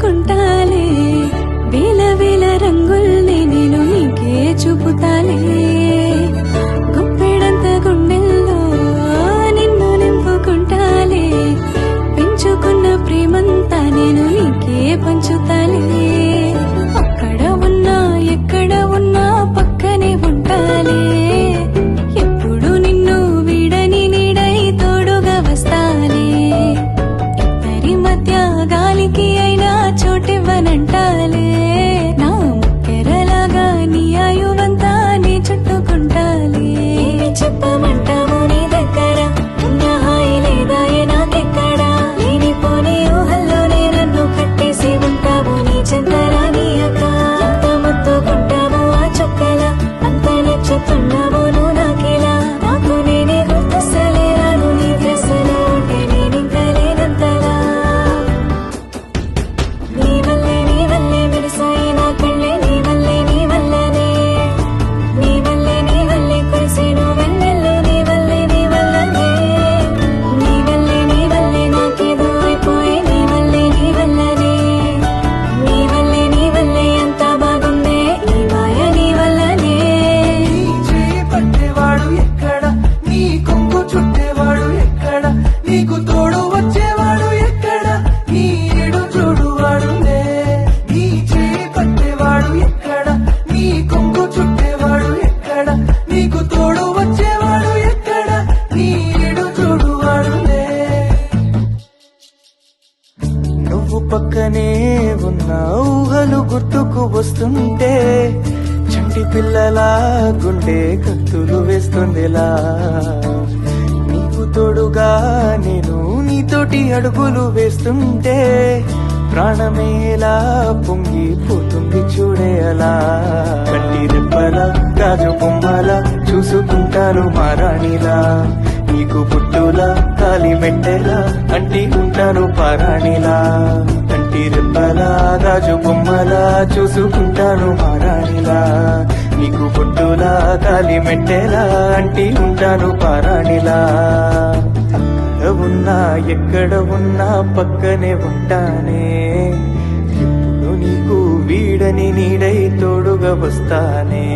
పెంచుకుంటాలే వేల వేల రంగుల్ని నేను నీకే చూపుతాలే గుప్పెడంత గుండెల్లో నిన్ను నింపుకుంటాలే పెంచుకున్న ప్రేమంతా నేను నీకే పంచుతాలే అక్కడ ఉన్నా ఎక్కడ ఉన్నా పక్కనే ఉంటాలే ఎప్పుడు నిన్ను వీడని నీడై తోడుగా వస్తాలే ఇద్దరి మధ్య గాలికి అయినా చోటివ్వనంటాలే నా ముక్కెరలాగా నీ ఆయువంతా నీ చుట్టుకుంటాలే చెప్పమంటావు నీ దగ్గర ఉన్న హాయి లేదా నాకెక్కడా లేనిపోని ఊహల్లోనే నన్ను కట్టేసి ఉంటావు నీ చెంతరా నీ అక్క ఎంత ముద్దుకుంటావు ఆ చుక్కల అంత నచ్చుతున్నావు నువ్వు నాకిలా నాకు నేనే గుర్తొస్తలేరాను నీ ధ్యాసలో ఉంటే నేనింకా లేనంతలా నీ వల్లే మెరిసాయి నా కళ్ళే నీ వల్లనే నీ వల్లే కురిసేను వెన్నెల్లో నీ వల్లనే నాకేదో అయిపోయి నీ వల్లనే అంతా బాగుందే ఈ మాయ నీ వల్లనే నీ చేయి పట్టేవాడు ఎక్కడ నీ కొంగు చుట్టేవాడు ఎక్కడ నీకు తోడు వచ్చేవాడు ఎక్కడ నీ ఎడు చూడువాడులే నీ చేయి పట్టేవాడు ఎక్కడ నీ కొంగు చుట్టేవాడు ఎక్కడ నీకు తోడు వచ్చేవాడు ఎక్కడ నీ ఎడు చూడువాడులే నువ్వు పక్కనే ఉన్న ఊహలు గుర్తుకు వస్తుంటే చంటి పిల్లలా గుండె కత్తులు వేస్తుందిలా నీకు తోడుగా నేను నీతోటి అడుగులు వేస్తుంటే ప్రాణమేలా పొంగిపోతుంది చూడే అలా కంటి రెప్పల గాజు బొమ్మల చూసుకుంటాను మారాణిలా నీకు పుట్టులా కాలి మెట్టెలా అంటి ఉంటాను పారాణిలా కంటి రెప్పల గాజు బొమ్మల చూసుకుంటాను మారాణిలా నీకు పుట్టులా కాలి మెట్టెలా అంటి ఉంటాను పారాణిలా అక్కడ ఉన్నా ఎక్కడ ఉన్నా పక్కనే ఉంటానే ఎప్పుడు నీకు వీడని నీడై తోడుగా వస్తానే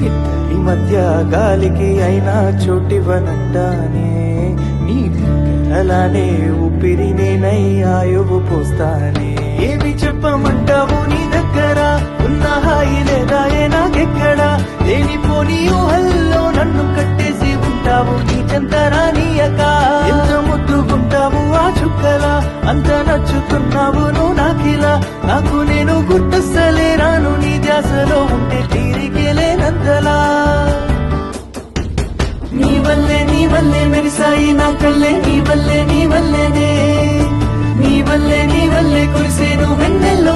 ఇద్దరి మధ్య గాలికి అయినా చోటివ్వనంటానే నీ అలానే ఊపిరి నేనై ఆయువు పోస్తానే ఏమి చెప్పమంటావు నీ దగ్గర ఉన్న హాయి లేదా నాకెక్కడా లేనిపోని ఊహల్లో నన్ను కట్టేసి ఉంటావు నీ చెంతరా నీ అక్క ఎంత ముద్దుకుంటావు ఆ చుక్కల అంత నచ్చుతున్నావు నువ్వు నాకిలా నాకు నేను గుర్తొస్తలేరాను నీ ధ్యాసలో ఉంటే తీరికే లేనంతలా నీ వల్లే మెరిసాయి నా కళ్ళే నీ వల్లనే నీ వల్లే కురిసేను వెన్నెల్లో